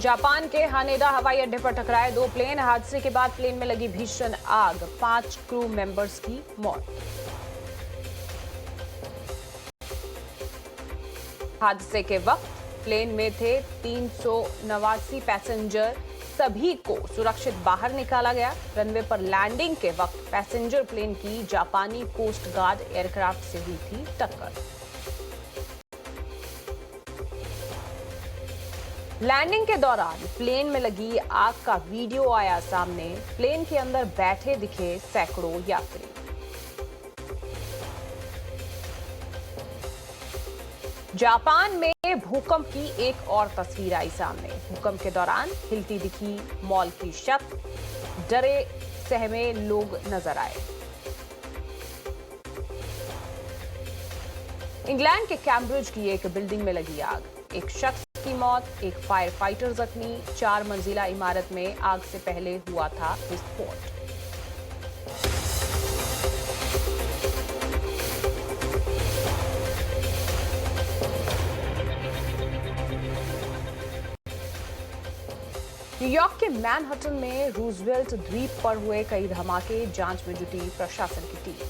Japan के Haneda हवाई अड्डे पर टकराए दो प्लेन। हादसे के बाद प्लेन में लगी भीषण आग, 5 क्रू मेंबर्स की मौत। हादसे के वक्त प्लेन में थे 389 पैसेंजर। सभी को सुरक्षित बाहर निकाला गया। रनवे पर लैंडिंग के वक्त पैसेंजर प्लेन की जापानी कोस्ट गार्ड एयरक्राफ्ट से हुई थी टक्कर। लैंडिंग के दौरान प्लेन में लगी आग का वीडियो आया सामने। प्लेन के अंदर बैठे दिखे सैकड़ों यात्री। जापान में भूकंप की एक और तस्वीर आई सामने। भूकंप के दौरान हिलती दिखी मॉल की छत। डरे सहमे लोग नजर आए। इंग्लैंड के कैम्ब्रिज की एक बिल्डिंग में लगी आग। एक शख्स की मौत, एक फायर फाइटर जख्मी। 4 मंजिला इमारत में आग से पहले हुआ था विस्फोट। न्यूयॉर्क के मैनहट्टन में रूजवेल्ट द्वीप पर हुए कई धमाके। जांच में जुटी प्रशासन की टीम।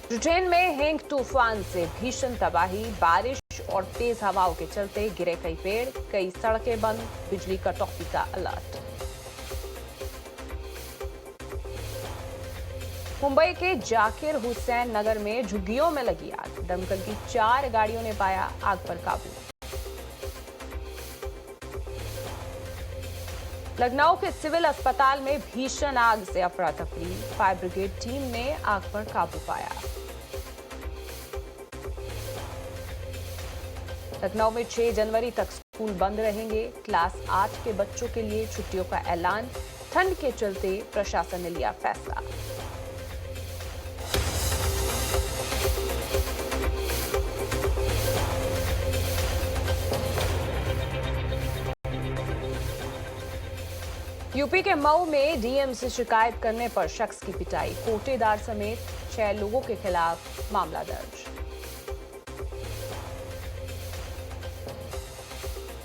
ब्रिटेन में हेंग तूफान से भीषण तबाही। बारिश और तेज हवाओं के चलते गिरे कई पेड़, कई सड़कें बंद, बिजली कटौती का अलर्ट। मुंबई के जाकिर हुसैन नगर में झुग्गियों में लगी आग। दमकल की 4 गाड़ियों ने पाया आग पर काबू। लखनऊ के सिविल अस्पताल में भीषण आग से अफरा तफरी। फायर ब्रिगेड टीम ने आग पर काबू पाया। लखनऊ में 6 जनवरी तक स्कूल बंद रहेंगे। क्लास 8 के बच्चों के लिए छुट्टियों का ऐलान। ठंड के चलते प्रशासन ने लिया फैसला। यूपी के मऊ में डीएम से शिकायत करने पर शख्स की पिटाई। कोटेदार समेत 6 लोगों के खिलाफ मामला दर्ज।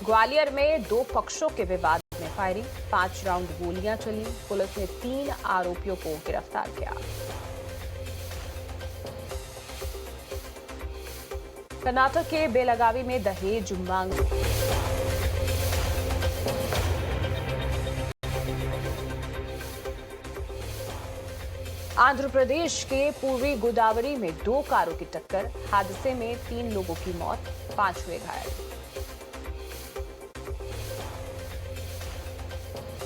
ग्वालियर में 2 पक्षों के विवाद में फायरिंग। 5 राउंड गोलियां चली। पुलिस ने 3 आरोपियों को गिरफ्तार किया। कर्नाटक के बेलगावी में दहेज मांग। आंध्र प्रदेश के पूर्वी गोदावरी में 2 कारों की टक्कर। हादसे में 3 लोगों की मौत, 5 हुए घायल।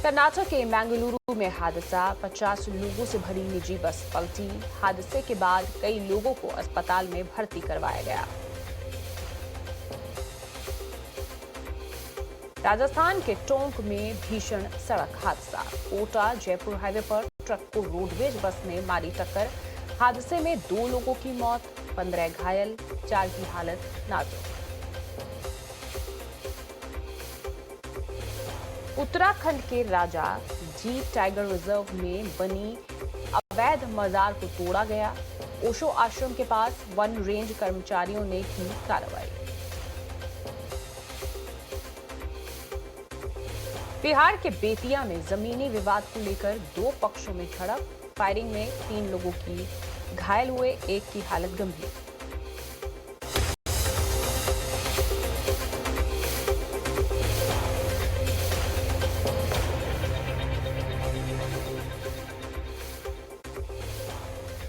कर्नाटक के मंगलुरु में हादसा। 50 लोगों से भरी निजी बस पलटी। हादसे के बाद कई लोगों को अस्पताल में भर्ती करवाया गया। राजस्थान के टोंक में भीषण सड़क हादसा। कोटा जयपुर हाईवे पर ट्रक को रोडवेज बस ने मारी टक्कर। हादसे में 2 लोगों की मौत, 15 घायल, 4 की हालत नाजुक। उत्तराखंड के राजा जीत टाइगर रिजर्व में बनी अवैध मजार को तोड़ा गया। ओशो आश्रम के पास वन रेंज कर्मचारियों ने की कार्रवाई। बिहार के बेतिया में जमीनी विवाद को लेकर 2 पक्षों में झड़प। फायरिंग में 3 लोगों की घायल हुए, 1 की हालत गंभीर।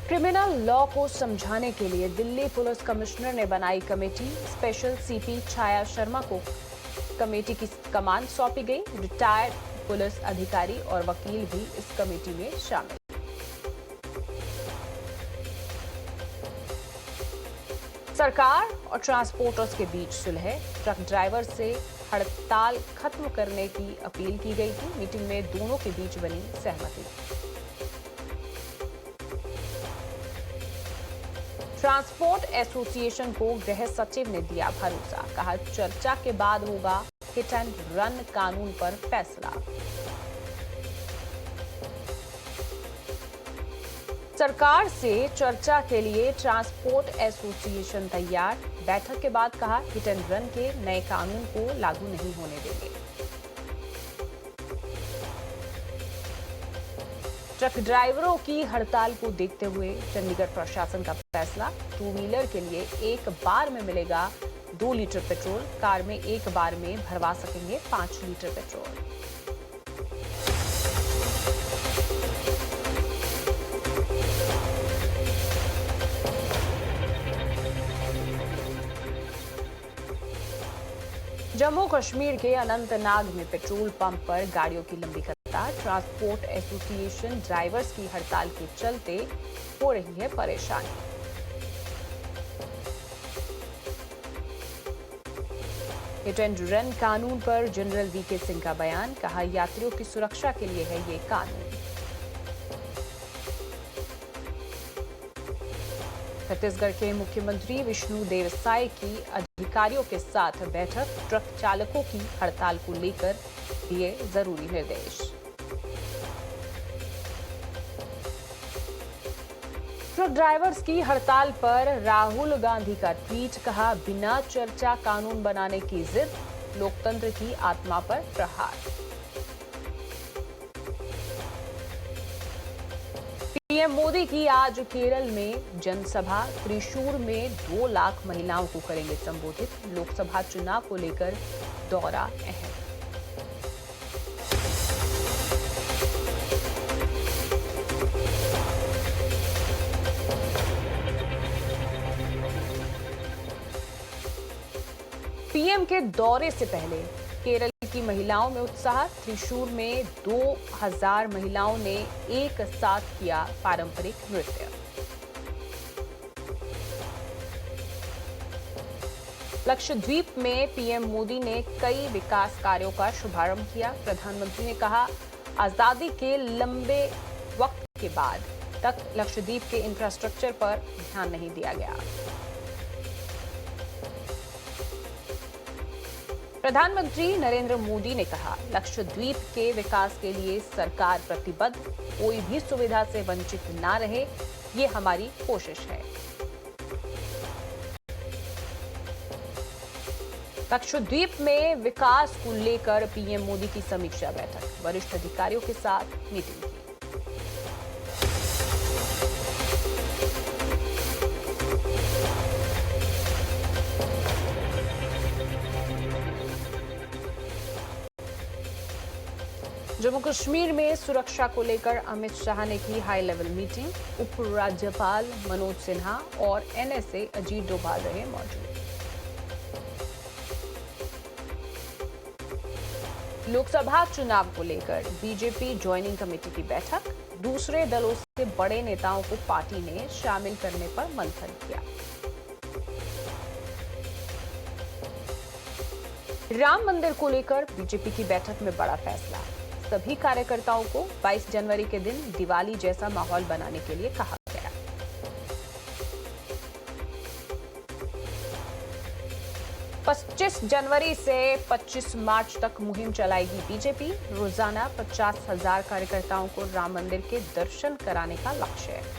क्रिमिनल लॉ को समझाने के लिए दिल्ली पुलिस कमिश्नर ने बनाई कमेटी। स्पेशल सीपी छाया शर्मा को कमेटी की कमान सौंपी गई। रिटायर्ड पुलिस अधिकारी और वकील भी इस कमेटी में शामिल। सरकार और ट्रांसपोर्टर्स के बीच सुलह। ट्रक ड्राइवर से हड़ताल खत्म करने की अपील की गई थी। मीटिंग में दोनों के बीच बनी सहमति। ट्रांसपोर्ट एसोसिएशन को गृह सचिव ने दिया भरोसा। कहा चर्चा के बाद होगा हिट एंड रन कानून पर फैसला। सरकार से चर्चा के लिए ट्रांसपोर्ट एसोसिएशन तैयार। बैठक के बाद कहा, हिट एंड रन के नए कानून को लागू नहीं होने देंगे। ट्रक ड्राइवरों की हड़ताल को देखते हुए चंडीगढ़ प्रशासन का फैसला, टू व्हीलर के लिए एक बार में मिलेगा 2 लीटर पेट्रोल, कार में एक बार में भरवा सकेंगे 5 लीटर पेट्रोल। जम्मू कश्मीर के अनंतनाग में पेट्रोल पंप पर गाड़ियों की लंबी कतार, ट्रांसपोर्ट एसोसिएशन ड्राइवर्स की हड़ताल के चलते हो रही है परेशानी। हिट एंड रन कानून पर जनरल वीके सिंह का बयान, कहा यात्रियों की सुरक्षा के लिए है ये कानून। छत्तीसगढ़ के मुख्यमंत्री विष्णुदेव साय की अधिकारियों के साथ बैठक, ट्रक चालकों की हड़ताल को लेकर दिए जरूरी निर्देश। ट्रक ड्राइवर्स की हड़ताल पर राहुल गांधी का ट्वीट, कहा बिना चर्चा कानून बनाने की जिद, लोकतंत्र की आत्मा पर प्रहार। पीएम मोदी की आज केरल में जनसभा, त्रिशूर में 2 लाख महिलाओं को करेंगे संबोधित, लोकसभा चुनाव को लेकर दौरा अहम। पीएम के दौरे से पहले केरल की महिलाओं में उत्साह, त्रिशूर में 2000 महिलाओं ने एक साथ किया पारंपरिक नृत्य। लक्षद्वीप में पीएम मोदी ने कई विकास कार्यों का शुभारंभ किया। प्रधानमंत्री ने कहा, आजादी के लंबे वक्त के बाद तक लक्षद्वीप के इंफ्रास्ट्रक्चर पर ध्यान नहीं दिया गया। प्रधानमंत्री नरेंद्र मोदी ने कहा, लक्षद्वीप के विकास के लिए सरकार प्रतिबद्ध, कोई भी सुविधा से वंचित ना रहे, ये हमारी कोशिश है। लक्षद्वीप में विकास को लेकर पीएम मोदी की समीक्षा बैठक, वरिष्ठ अधिकारियों के साथ मीटिंग की। जम्मू कश्मीर में सुरक्षा को लेकर अमित शाह ने की हाई लेवल मीटिंग, उप राज्यपाल मनोज सिन्हा और एनएसए अजीत डोभाल रहे मौजूद। लोकसभा चुनाव को लेकर बीजेपी ज्वाइनिंग कमेटी की बैठक, दूसरे दलों से बड़े नेताओं को पार्टी ने शामिल करने पर मंथन किया। राम मंदिर को लेकर बीजेपी की बैठक में बड़ा फैसला, सभी कार्यकर्ताओं को 22 जनवरी के दिन दिवाली जैसा माहौल बनाने के लिए कहा गया। पच्चीस जनवरी से 25 मार्च तक मुहिम चलाएगी बीजेपी, रोजाना 50,000 कार्यकर्ताओं को राम मंदिर के दर्शन कराने का लक्ष्य है।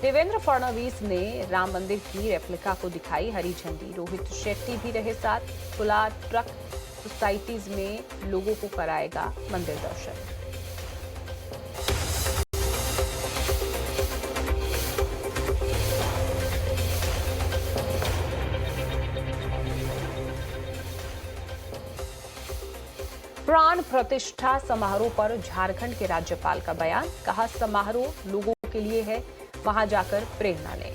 देवेंद्र फडणवीस ने राम मंदिर की रेप्लिका को दिखाई हरी झंडी, रोहित शेट्टी भी रहे साथ। खुला ट्रक सोसाइटीज में लोगों को कराएगा मंदिर दर्शन। प्राण प्रतिष्ठा समारोह पर झारखंड के राज्यपाल का बयान, कहा समारोह लोगों के लिए है, वहां जाकर प्रेरणा लें।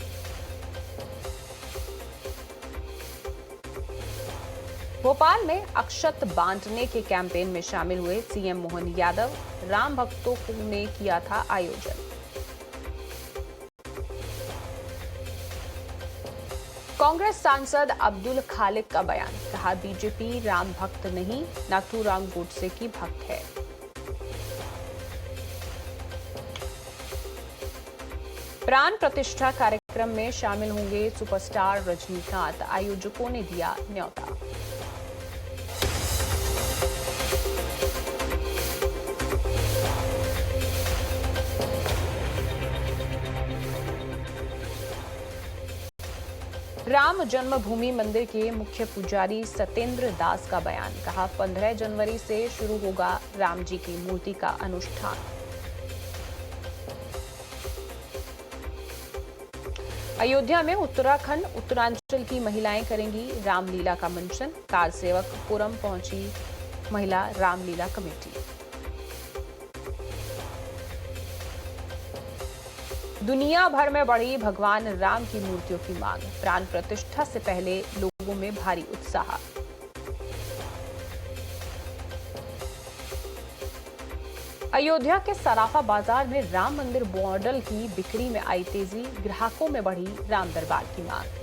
भोपाल में अक्षत बांटने के कैंपेन में शामिल हुए सीएम मोहन यादव, राम भक्तों ने किया था आयोजन। कांग्रेस सांसद अब्दुल खालिक का बयान, कहा बीजेपी राम भक्त नहीं, नाथूराम गोडसे की भक्त है। प्राण प्रतिष्ठा कार्यक्रम में शामिल होंगे सुपरस्टार रजनीकांत, आयोजकों ने दिया न्योता। राम जन्मभूमि मंदिर के मुख्य पुजारी सत्येंद्र दास का बयान। कहा, 15 जनवरी से शुरू होगा राम जी की मूर्ति का अनुष्ठान। अयोध्या में उत्तराखंड उत्तरांचल की महिलाएं करेंगी रामलीला का मंचन। कार सेवक पुरम पहुंची महिला रामलीला कमेटी। दुनिया भर में बढ़ी भगवान राम की मूर्तियों की मांग। प्राण प्रतिष्ठा से पहले लोगों में भारी उत्साह। अयोध्या के सराफा बाजार में राम मंदिर मॉडल की बिक्री में आई तेजी। ग्राहकों में बढ़ी राम दरबार की मांग।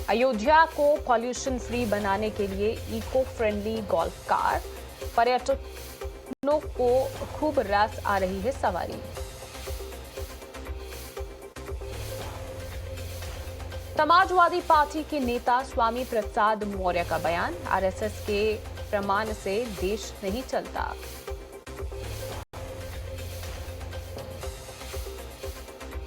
अयोध्या को पॉल्यूशन फ्री बनाने के लिए इको फ्रेंडली गोल्फ कार। पर्यटकों को खूब रास आ रही है सवारी। समाजवादी पार्टी के नेता स्वामी प्रसाद मौर्य का बयान। आरएसएस के प्रमाण से देश नहीं चलता।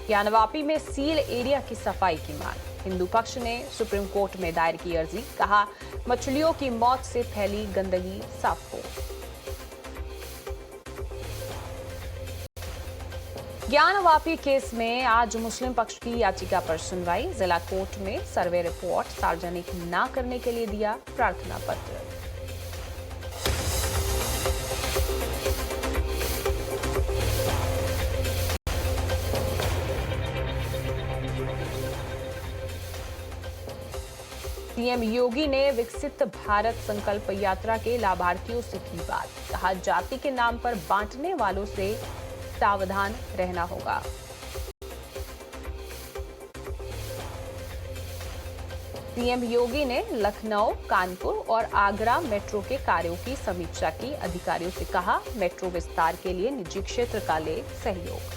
ज्ञानवापी में सील एरिया की सफाई की मांग। हिंदू पक्ष ने सुप्रीम कोर्ट में दायर की अर्जी। कहा, मछलियों की मौत से फैली गंदगी साफ हो। ज्ञानवापी केस में आज मुस्लिम पक्ष की याचिका पर सुनवाई। जिला कोर्ट में सर्वे रिपोर्ट सार्वजनिक न करने के लिए दिया प्रार्थना पत्र। सीएम योगी ने विकसित भारत संकल्प यात्रा के लाभार्थियों से की बात। कहा, जाति के नाम पर बांटने वालों से सावधान रहना होगा। सीएम योगी ने लखनऊ, कानपुर और आगरा मेट्रो के कार्यों की समीक्षा की। अधिकारियों से कहा, मेट्रो विस्तार के लिए निजी क्षेत्र का ले सहयोग।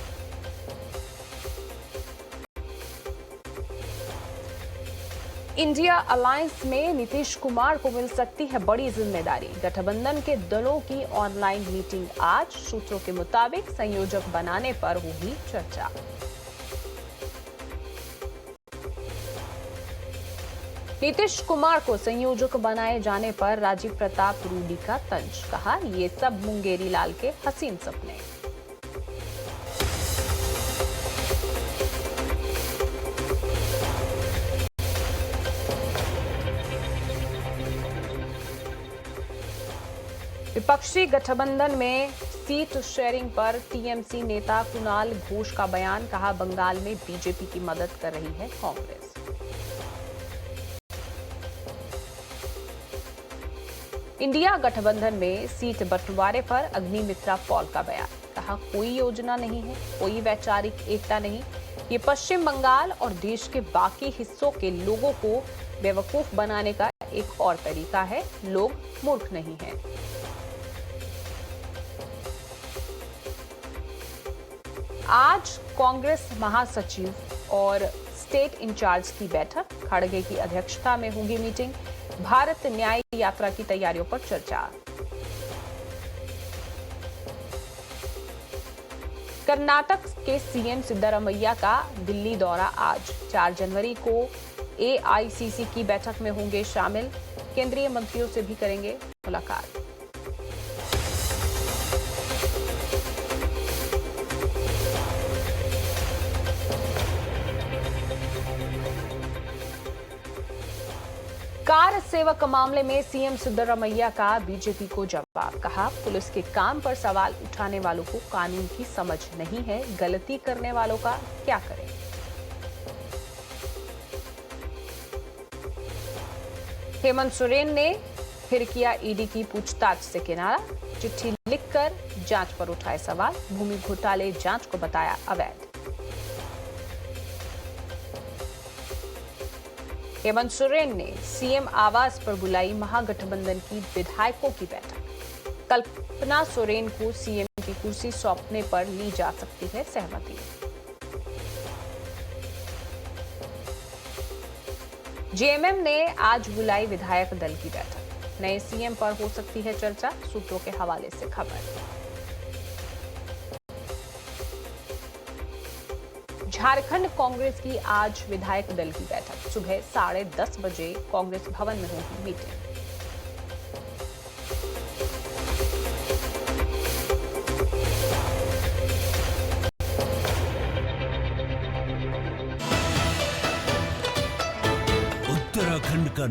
इंडिया अलायंस में नीतीश कुमार को मिल सकती है बड़ी जिम्मेदारी। गठबंधन के दलों की ऑनलाइन मीटिंग आज। सूत्रों के मुताबिक संयोजक बनाने पर होगी चर्चा। नीतीश कुमार को संयोजक बनाए जाने पर राजीव प्रताप रूडी का तंज। कहा, ये सब मुंगेरी लाल के हसीन सपने। विपक्षी गठबंधन में सीट शेयरिंग पर टीएमसी नेता कुणाल घोष का बयान। कहा, बंगाल में बीजेपी की मदद कर रही है कांग्रेस। इंडिया गठबंधन में सीट बंटवारे पर अग्निमित्रा पॉल का बयान। कहा, कोई योजना नहीं है, कोई वैचारिक एकता नहीं। ये पश्चिम बंगाल और देश के बाकी हिस्सों के लोगों को बेवकूफ बनाने का एक और तरीका है। लोग मूर्ख नहीं हैं। आज कांग्रेस महासचिव और स्टेट इंचार्ज की बैठक। खड़गे की अध्यक्षता में होगी मीटिंग। भारत न्याय यात्रा की तैयारियों पर चर्चा। कर्नाटक के सीएम सिद्धरामैया का दिल्ली दौरा आज। 4 जनवरी को एआईसीसी की बैठक में होंगे शामिल। केंद्रीय मंत्रियों से भी करेंगे मुलाकात। कार सेवक मामले में सीएम सिद्धरामैया का बीजेपी को जवाब। कहा, पुलिस के काम पर सवाल उठाने वालों को कानून की समझ नहीं है। गलती करने वालों का क्या करें। हेमंत सोरेन ने फिर किया ईडी की पूछताछ से किनारा। चिट्ठी लिखकर जांच पर उठाए सवाल। भूमि घोटाले जांच को बताया अवैध। हेमंत सोरेन ने सीएम आवास पर बुलाई महागठबंधन की विधायकों की बैठक। कल्पना सोरेन को सीएम की कुर्सी सौंपने पर ली जा सकती है सहमति। जेएमएम ने आज बुलाई विधायक दल की बैठक। नए सीएम पर हो सकती है चर्चा, सूत्रों के हवाले से खबर। झारखंड कांग्रेस की आज विधायक दल की बैठक, सुबह 10:30 बजे कांग्रेस भवन में होगी मीटिंग। उत्तराखंड का